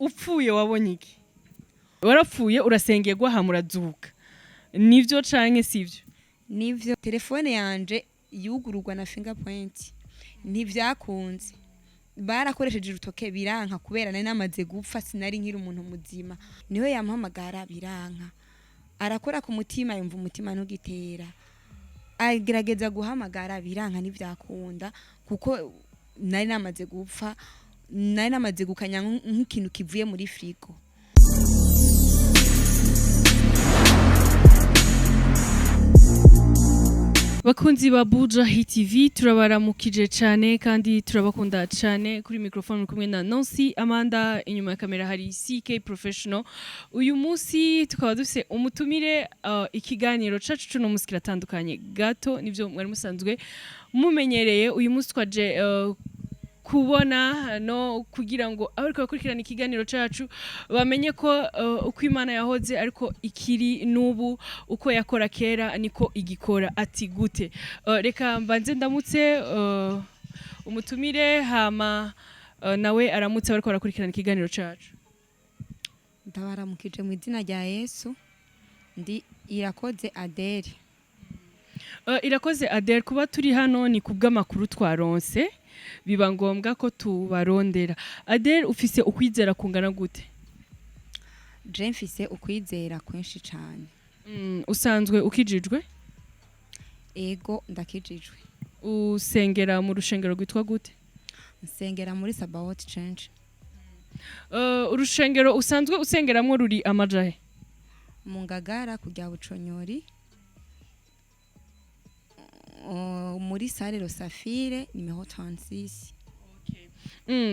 upfuye wabonye iki? Warapfuye urasengerwa hamurazuka. Nivyo canke sivyo? Nivyo telefone yanje yugururwa na fingerprint ntivyakunze barakoresheje urutoke biranka kubera nari namaze gupfa sinari nkiri umuntu muzima niho yampamagara biranka arakora ku mutima yumva umutima ntugitera agerageza guhamagara biranka ntivyakunda kuko nari namaze gupfa nari namaze gukanya nk'ikintu kivuye muri frigo. Bakunzi ba Buja Hit TV turabaramukije cyane kandi turabakunda cyane kuri microphone kumwe na Nancy Amanda inyuma ya kamera hari CK Professional. Uyu munsi tukaba dufise umutumire ikiganiro cacu cuno munsi kiratandukanye gato nivyo mwari musanzwe mumenyereye. Uyu munsi twaje kubona no kugira ngo abariko bakurikirana ikiganiro cacu bamenye ko uko Imana yahoze ariko ikiri nubu uko yakora kera niko igikora ati gute. Reka mbanze ndamutse umutumire hama nawe aramutse abariko barakurikirana ikiganiro cacu. Ndabaramukije mu izina rya Yesu ndi Irakoze Adele. Irakoze Adele kuba turi hano ni kubw'amakuru twaronse biba ngombwa ko tubarondera. Adele ufise ukwizera kungana gute? Je mfise ukwizera kwinshi cyane. Usanzwe ukijijwe? Ego ndakijijwe. Usengera mu rushengero rwitwa gute? Nsengera muri Sabaoth Church. Urushengero usanzwe usengeramwo ruri amajahe? Mu Ngagara kujya Buconyori. Muri Sale Rosafire nimero 36.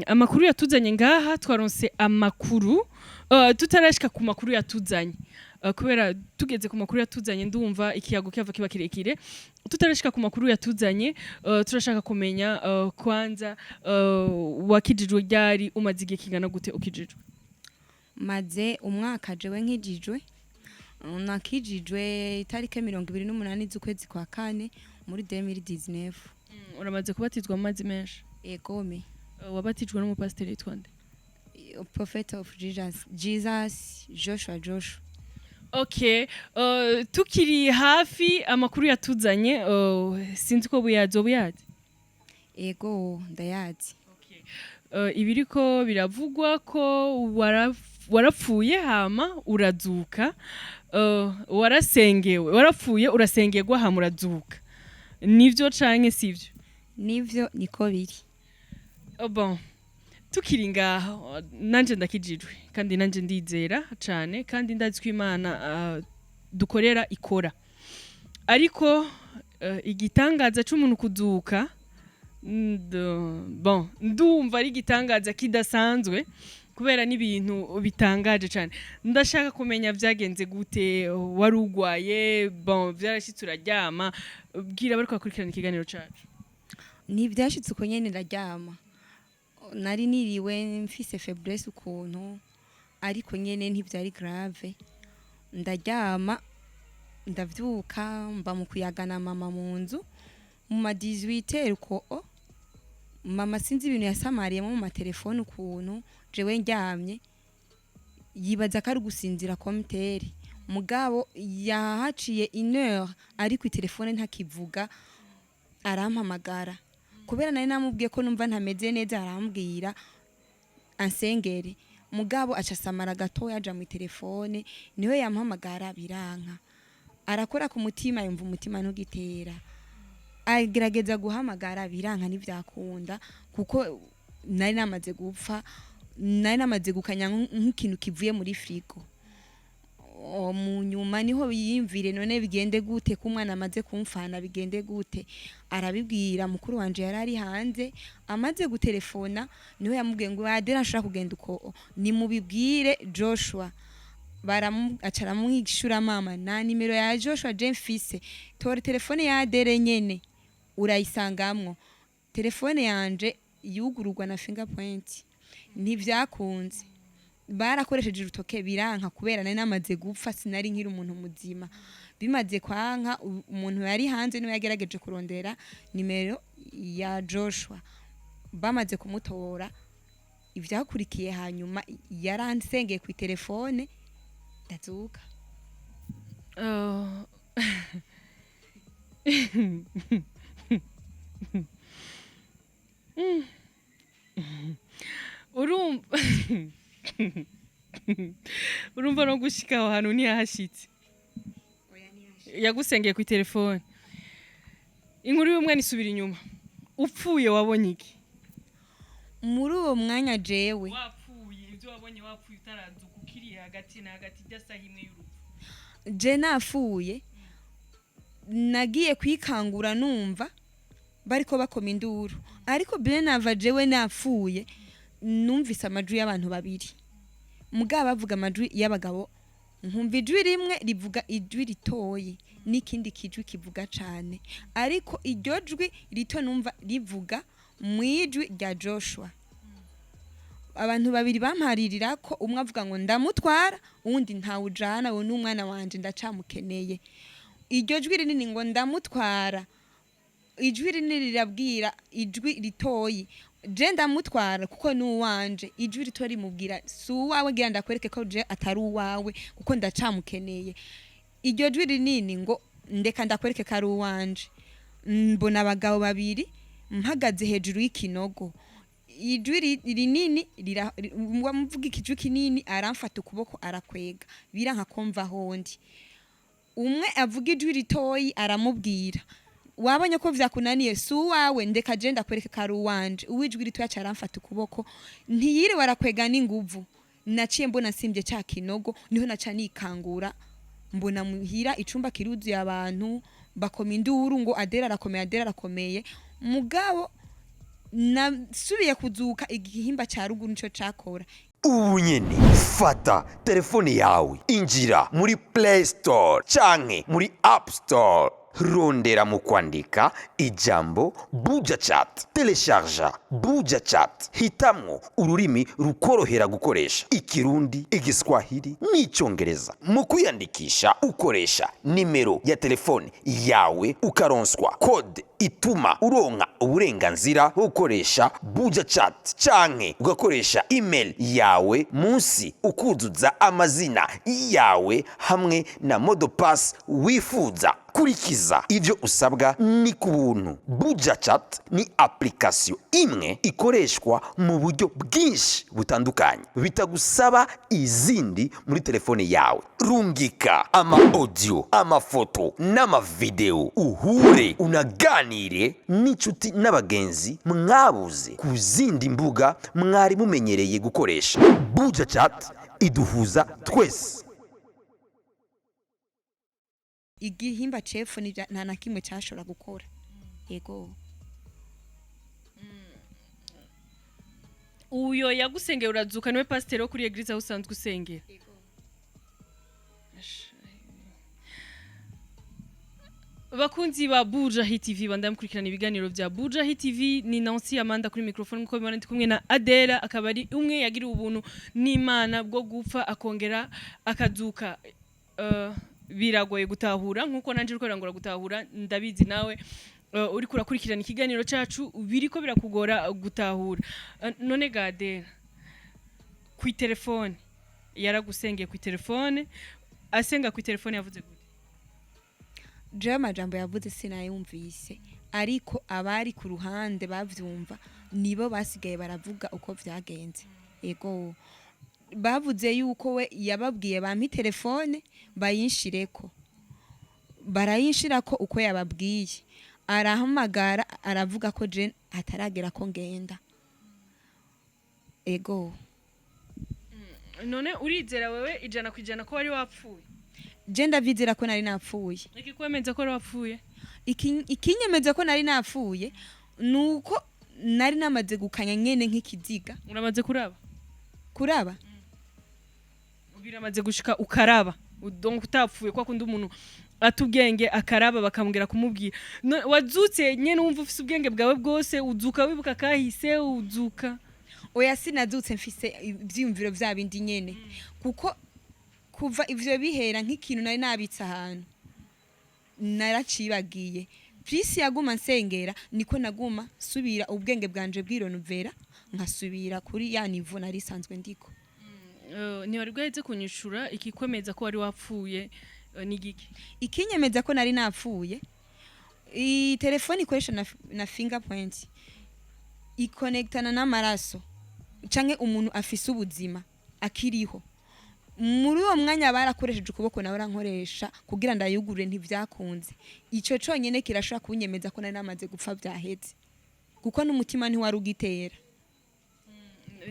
Amakuru yatuzanye ngaha twaronse amakuru tutarashika ku makuru yatuzanye kubera tugeze ku makuru yatuzanye ndumva ikiyago cyava kiba kirekire tutarashika ku makuru yatuzanye turashaka kumenya kwanza wakijijwe ryari umaze igihe kingana gute ukijijwe? Maze umwaka jewe nkijijwe nakijijwe itarike 28 z'ukwezi kwa kane muri 2019. Uramaze kubatizwa mu mazi menshi? Egome. Wabatijwe n'umupasiteri yitwa nde? Prophet of Jesus Joshua. Okay, tukiri hafi amakuru yatuzanye sinzi ko buyazi. Ego ndayazi. Okay. Ibiriko biravugwa ko warapfuye hama urazuka. Warapfuye urasengerwa hama urazuka. Nivyo canke sivyo? Nivyo niko biri. Bon. Tukiri ngaho nanje ndakijijwe kandi nanje ndizera cyane kandi ndazi ko Imana dukorera ikora. Ariko igitangaza c'umuntu kuzuka bon ndumva ari igitangaza kidasanzwe kubera n'ibintu bitangaje cyane. Ndashaka kumenya vyagenze gute warugwaye bon vyarashitse uraryama bwira bariko bakurikirana ikiganiro cacu. Ni vyashitse uko nyene ndaryama. Nari niriwe mfise faiblesse ukuntu ariko nyene ntivyari grave ndaryama ndavyuka mba mu kuyagana mama mu nzu mu ma 18 uko mama sinzi ibintu yasamariyemo mu matelefone ukuntu jewe ndyamye yibaza ko ari gusinzira komteri mugabo yahaciye 1 heure ariko itelefone ntakivuga arampamagara kubera nari namubwiye ko numva ntameze neza arambwira ansengere mugabo acasamara gato yaja mu telefone niwe yampamagara biranka arakora ku mutima yumva umutima ntugitera agerageza guhamagara biranka ntivyakunda kuko nari namaze gupfa nari namaze gukanya nk'ikintu kivuye muri frigo. Mu nyuma niho yimvire none bigende gute ku mwana amaze kumfana bigende gute arabibwira mukuru wanje yarari hanze amaze gutelefona niho yamubwiye ngo Adele ashaka kugenda uko ni mubibwire Joshua acara mwishura mama na nimero ya Joshua Jemfise tore telefone ya Adele nyene urayisangamwo telefone yanje yugururwa na fingerprint ntivyakunze barakoresheje urutoke biranka kubera nari namaze gupfa sinari nkiri umuntu muzima bimaze kwanka umuntu yari hanze niwe yagerageje kurondera nimero ya Joshua bamaze kumutora ivyakurikiye hanyuma yaransengeye ku telefone ndazuka. urumva no gushika aho hantu ntiyahashitse yagusengeye ku telefone. Inkuru y'umwana isubira inyuma, upfuye wabonye iki muri uwo mwanya? Jewe wapfuye, ibyo wabonye wapfuye utarazuka ukiriye hagati na hagati by'asaha imwe y'urupfu. Je napfuye nagiye kwikangura numva bariko bakoma induru, ariko bene nava jewe napfuye numvise amajwi y'abantu babiri, mugabo bavuga amajwi y'abagabo, nkumva ijwi rimwe rivuga ijwi ritoye n'ikindi kijwi kivuga cane, ariko iryo jwi rito numva rivuga mwijwi rya Joshua. Abantu babiri bamparirira ko umwe avuga ngo ndamutwara, uwundi ntawujana, we n'umwana wanje ndacamukeneye. Iryo jwi rinini ngo ndamutwara, ijwi rinini rirabwira ijwi ritoyi je ndamutwara kuko n'uwanje, ijwi rito rimubwira si uwawe, gira ndakwereke ko je atari uwawe kuko ndacamukeneye. Iryo jwi rinini ngo ndeka ndakwereke ko ari uwanje. Mbona abagabo babiri mpagaze hejuru y'ikinogo, ijwi rinini mvuga ikijwi kinini aramfata ukuboko arakwega biranka kumva hondi. Umwe avuga ijwi ritoyi aramubwira wabonye ko vyakunaniye si uwawe, ndeka je ndakwereke ko ari uwanje. Uwijwi ritoya caramfata ukuboko ntiyiri warakwega n'inguvu, naciye mbona simbye ca kinogo, niho naca nikangura mbona muhira icumba kiruzuye abantu bakoma induru ngo Adela arakomeye. Mugabo nasubiye kuzuka igihimba ca ruguru nico cakora. Ubu nyene fata telefone yawe, injira muri Play Store canke muri App Store, rondera mu kwandika ijambo Buja Chat, telecharge Buja Chat, hitamwo ururimi rukorohera gukoresha, Ikirundi, Igiswahili n'Icongereza. Mu kwiyandikisha ukoresha nimero ya telefone yawe, ukaronswa code ituma uronka uburenganzira bwo gukoresha Buja Chat, canke ugakoresha email yawe munsi ukuzuza amazina yawe hamwe na modopass wifuza. Kurikiza ivyo usabwa ni ku buntu. Buja Chat ni application imwe ikoreshwa mu buryo bwinshi butandukanye, bitagusaba izindi muri telefone yawe. Rungika ama audio, amafoto n'ama video, uhure unaganire n'inshuti n'abagenzi mwabuze ku zindi mbuga mwari mumenyereye gukoresha. Buja Chat iduhuza twese. Igihimba cefu nta na kimwe cyashobora gukora. Yego. Uyo yagusengera urazuka, niwe pasiteri wo kuri eglise aho usanzwe usengera. Bakunzi ba Buja Hit TV bandamukurikirana ibiganiro vya Buja Hit TV, ni Nancy Amanda kuri microphone muko bibona ndi kumwe na Adela, akaba ari umwe yagira ubuntu n'Imana bwo gupfa akongera akazuka. Biragoye gutahura nkuko nanje uriko rangora gutahura, ndabizi nawe uri kurakurikirana ikiganiro cacu biriko birakugora gutahura. None gade ku telefone yaragusengeye ku telefone, asenga ku telefone yavuze gute? Je amajambo yavuze sinayumvise, ariko abari ku ruhande bavyumva nibo basigaye baravuga uko vyagenze. Ego bavuze yuko we yababwiye bampi telefone bayinshireko, barayinshirako uko yababwiye, arahamagara aravuga ko je ataragera ko ngenda. Ego none urizera wewe ijana kwijana ko wari wapfuye? Je ndavizera ko nari napfuye. Iki kwemeza ko wari wapfuye? Ikinyemeza ko nari napfuye nuko nari namaze gukanya nyene nk'ikiziga. Uramaze kuraba? Biramaze gushika ukaraba, donc utapfuye kwa kundi umuntu atubwenge akaraba bakamubwira kumubwira. Wazutse nyene wumva ufise ubwenge bwawe bwose, uzuka wibuka kahise, uzuka? Oya sinazutse mfise ivyumviro vya bindi nyene, kuko kuva ivyo bihera nk'ikintu nari nabitse ahantu naracibagiye. Prisi yaguma nsengera niko naguma subira ubwenge bwanje bwironuvera nkasubira kuri ya nivo nari sanzwe ndiko. ntiwari bwaheze kunyishura ikikwemeza ko wari wapfuye ni giki? Ikinyemeza ko nari napfuye, i telefone ikoresha na fingerprint ikonectana n'amaraso canke umuntu afise ubuzima akiriho. Muri uwo mwanya barakoresheje ukuboko nawe rankoresha kugira ndayugurure ntivyakunze. Ico conyene kirashobora kunyemeza ko nari namaze gupfa vyaheze, kuko n'umutima ntiwari ugitera.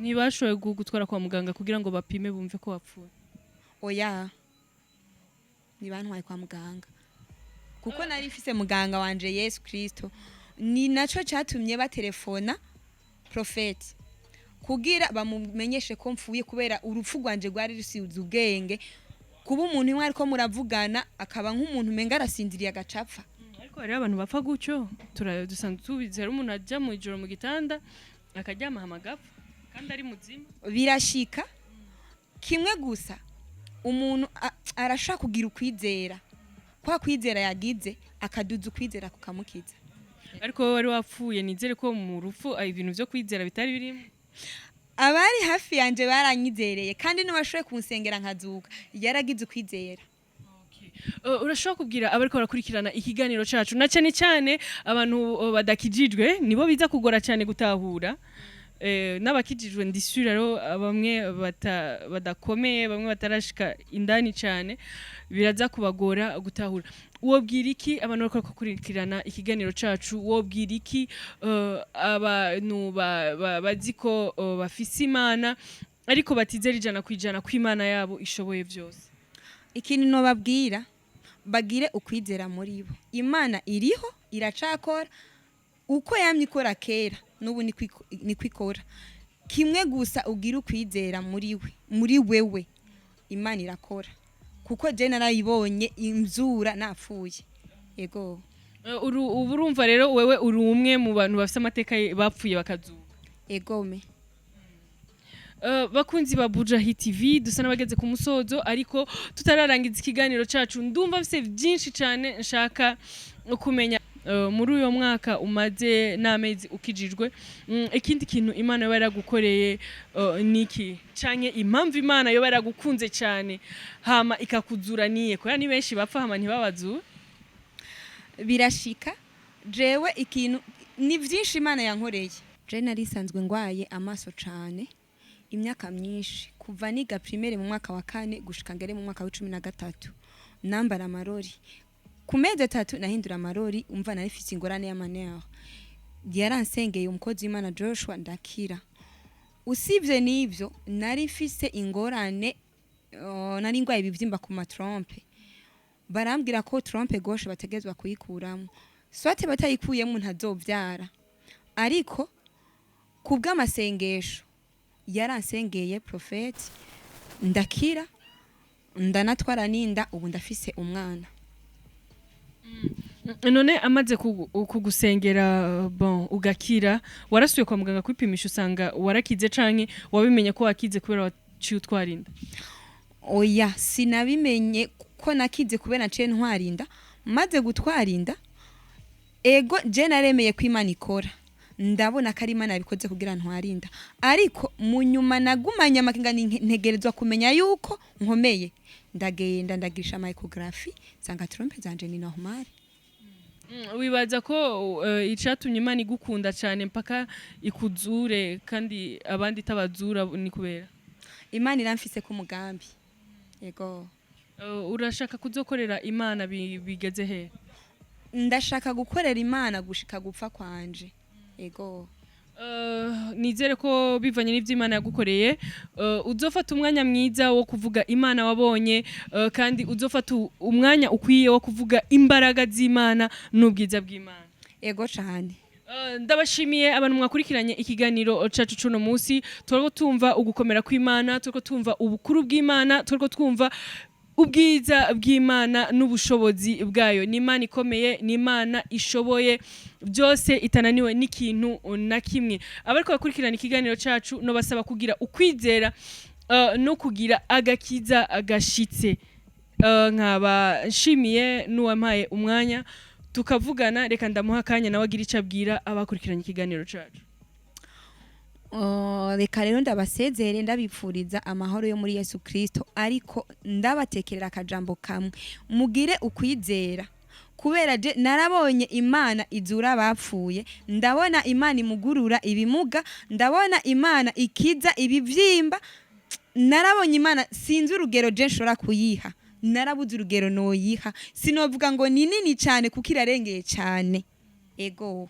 Ntibashoboye gutwara kwa muganga kugira ngo bapime bumve ko wapfuye? Oya, ntibantwaye kwa muganga kuko nari mfise muganga wanje Yesu Kristo. Ni naco catumye batelefona Prophet kugira bamumenyeshe ko mfuye, kubera urupfu rwanje rwari rusize ubwenge, kuba umuntu imwe ariko muravugana akaba nk'umuntu umenga arasindiriye agacapfa. Ariko hari abantu bapfa gutyo, dusanzwe tubizi, hari umuntu ajya mu ijoro mu gitanda akaryama hamagapfa kandi ari muzima. Birashika kimwe gusa umuntu arashaka kugira ukwizera, kwa kwizera yagize akaduza ukwizera kukamukiza. Ariko wari wapfuye, nizere ko mu rupfu ibintu vyo kwizera bitari birimo. Abari hafi yanje baranyizereye kandi n'abashoboye kunsengera nkazuka, yaragize ukwizera. Urashobora kubwira abariko barakurikirana ikiganiro cacu, na cyane cyane abantu badakijijwe nibo biza kugora cyane gutahura, n'abakijijwe ndisura rero bamwe badakomeye, bamwe batarashika indani cyane, biraza kubagora gutahura. Wobwira iki abantu bariko barakurikirana ikiganiro cacu? Wobwira iki abantu baziko bafise Imana ariko batizera ijana kwijana ko Imana yabo ishoboye vyose? Ikintu no babwira, bagire ukwizera muri bo. Imana iriho, iracakora uko yamye ikora kera, n'ubu ni kwikora. Kimwe gusa ugira ukwizera muri wewe, Imana irakora. Kuko je narayibonye imzura napfuye. Yego. Urumva rero wewe uri umwe mu bantu bafite amateka bapfuye bakazuka? Egome. Bakunzi ba Buja Hit TV, dusa nabageze ku musozo, ariko tutararangiza ikiganiro cacu ndumva bise byinshi cyane nshaka kumenya. Muri uyo mwaka umaze n'amezi ukijijwe, ikindi kintu Imana yoba yaragukoreye niki? Canke impamvu Imana yoba yaragukunze cyane hama ikakuzuraniye? Ko ni benshi bapfa hama ntibabazura. Birashika jewe ikintu ni vyinshi Imana yankoreye. Je nari sanzwe ngwaye amaso cane imyaka myinshi, kuva niga primaire mu mwaka wa 4 gushika ngere mu mwaka wa 13 nambara amarori. Ku mezi 3 nahindura amarori, umva nari mfite ingorane y'amanero. Yaransengeye umukozi w'Imana Joshua ndakira. Usibye n'ivyo nari mfise ingorane, nari ngwaye ibivyimba ku matrompe. Barambwira ko trompe gauche bategezwa kuyikuramo, swate batayikuyemo ntazovyara. Ariko kubw'amasengesho yaransengeye Prophet ndakira, ndanatwara ninda, ubu ndafise umwana. None amaze kugusengera bon ugakira, warasuye kwa muganga kwipimisha usanga warakize canke wabimenye ko wakize kubera waciye utwarinda? Oya, sinabimenye ko nakize kubera naciye ntwarinda. Maze gutwarinda, ego je naremeye ko Imana ikora, ndabona ko ari Imana yabikoze kugira ntwarinda. Ariko mu nyuma nagumanye amakenga, ntegerezwa kumenya yuko nkomeye. Ndagenda ndagirisha ecography, sanga trompe zanje ni normal. Wibaza ko icatumye Imana igukunda cyane mpaka ikuzure kandi abandi tabazura ni kubera Imana iramfise ku mugambi? Yego. Urashaka kuzokorera Imana bigeze he? Ndashaka gukorera Imana gushika gupfa kwanje. Yego. Nizere ko bivanye n'ivy'Imana yagukoreye, uzofata umwanya mwiza wo kuvuga Imana wabonye, kandi uzofata umwanya ukwiye wo kuvuga imbaraga z'Imana n'ubwiza bw'Imana. Ego cyane. Ndabashimiye abantu mwakurikiranye ikiganiro cacu cuno munsi. Turiko tumva ugukomera kw'Imana, turiko tumva ubukuru bw'Imana, turiko twumva ubwiza bw'Imana n'ubushobozi bwayo. Ni Imana ikomeye, ni Imana ishoboye byose, itananiwe n'ikintu na kimwe. Abariko bakurikirana ikiganiro cacu no basaba kugira ukwizera no kugira agakiza agashitse. Nkaba nshimiye n'uwampaye umwanya tukavugana, reka ndamuha kanya nawe agira icyo abwira abakurikiranye ikiganiro cacu. reka rero ndabasezere ndabipfuriza amahoro yo muri Yesu Kristo ariko ndabatekerera akajambo kamwe mugire ukwizera kubera je narabonye Imana izura abapfuye ndabona Imana imugurura ibimuga ndabona Imana ikiza ibivyimba narabonye Imana sinzi urugero je nshobora kuyiha narabuze urugero noyiha sinovuga ngo ni nini cyane kuko irarengeye cyane ego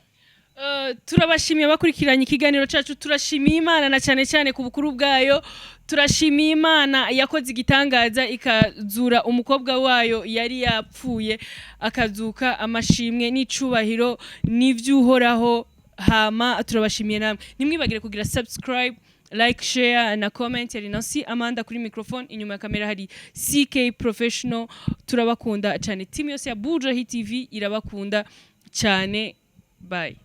turabashimiye bakurikiranye ikiganiro cyacu turashimiye Imana na cyane cyane ku bukuru bwayo turashimiye Imana yakoze igitangaza ikazura umukobwa wayo yari yapfuye akazuka amashimwe n'icubahiro n'ivyuhoraho hama turabashimiye namwe nimwibagire kugira subscribe like share na comment yari Nancy Amanda kuri microphone inyuma ya kamera hari CK Professional turabakunda cyane team yose ya Buja Hit TV irabakunda cyane bye